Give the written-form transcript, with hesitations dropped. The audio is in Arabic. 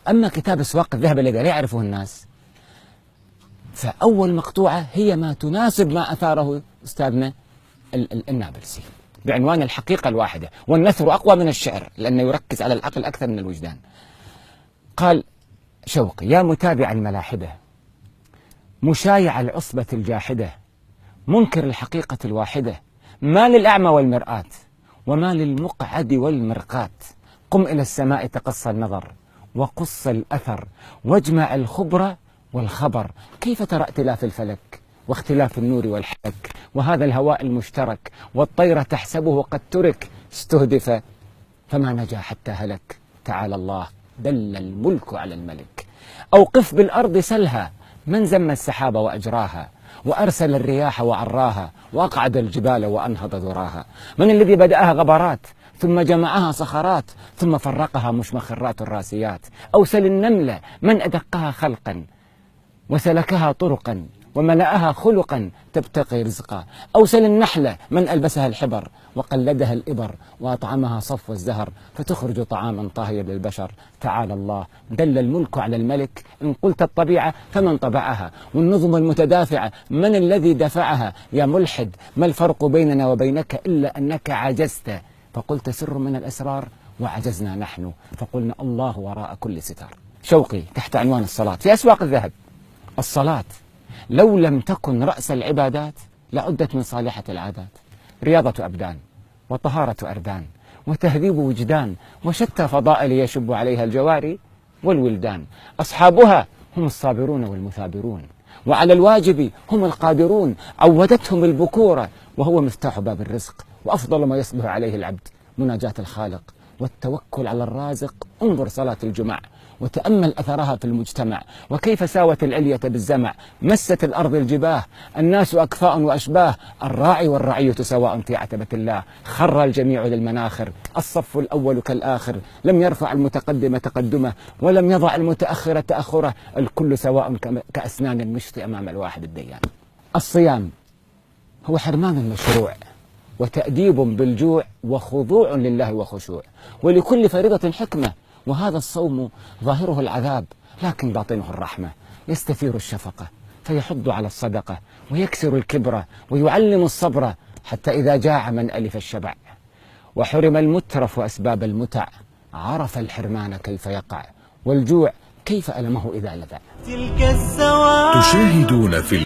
أما كتاب أسواق الذهب الذي لا يعرفه الناس، فأول مقطوعة هي ما تناسب ما أثاره أستاذنا النابلسي بعنوان الحقيقة الواحدة، والنثر أقوى من الشعر لأنه يركز على العقل أكثر من الوجدان. قال شوقي: يا متابع الملاحدة، مشايع العصبة الجاحدة، منكر الحقيقة الواحدة، ما للأعمى والمرآة وما للمقعد والمرقاة، قم إلى السماء تقص النظر وقص الأثر واجمع الخبر والخبر، كيف ترى ائتلاف الفلك واختلاف النور والحك وهذا الهواء المشترك والطير تحسبه قد ترك، استهدف فما نجا حتى هلك، تعالى الله دل الملك على الملك. أوقف بالأرض سلها، من زم السحاب وأجراها وأرسل الرياح وعراها وأقعد الجبال وأنهض ذراها، من الذي بدأها غبرات ثم جمعها صخرات ثم فرقها مشمخرات الراسيات، أوسل النملة من أدقها خلقا وسلكها طرقا وملأها خلقا تبتغي رزقا، أوسل النحلة من ألبسها الحبر وقلدها الإبر وأطعمها صفو الزهر فتخرج طعاما طاهيا للبشر، تعالى الله دل الملك على الملك. إن قلت الطبيعة فمن طبعها، والنظم المتدافعة من الذي دفعها، يا ملحد ما الفرق بيننا وبينك إلا أنك عجزت فقلت سر من الأسرار وعجزنا نحن فقلنا الله وراء كل ستار. شوقي تحت عنوان الصلاة في أسواق الذهب: الصلاة لو لم تكن رأس العبادات لعدت من صالحة العادات، رياضة أبدان وطهارة أردان وتهذيب وجدان وشتى فضائل يشب عليها الجواري والولدان، أصحابها هم الصابرون والمثابرون وعلى الواجب هم القادرون، عودتهم البكورة وهو مفتاح باب الرزق، وأفضل ما يصبح عليه العبد مناجاة الخالق والتوكل على الرازق. انظر صلاة الجمع وتأمل أثرها في المجتمع، وكيف ساوت العلية بالزمع، مست الأرض الجباه، الناس أكفاء وأشباه، الراعي والرعية سواء في عتبة الله، خر الجميع للمناخر، الصف الأول كالآخر، لم يرفع المتقدم تقدمه ولم يضع المتأخر تأخره، الكل سواء كأسنان المشط أمام الواحد الديان. الصيام هو حرمان المشروع وتأديب بالجوع وخضوع لله وخشوع، ولكل فريضة حكمة، وهذا الصوم ظاهره العذاب لكن باطنه الرحمة، يستثير الشفقة فيحض على الصدقة ويكسر الكبر ويعلم الصبر، حتى إذا جاع من ألف الشبع وحرم المترف أسباب المتع، عرف الحرمان كيف يقع والجوع كيف ألمه إذا لذع. تشاهدون في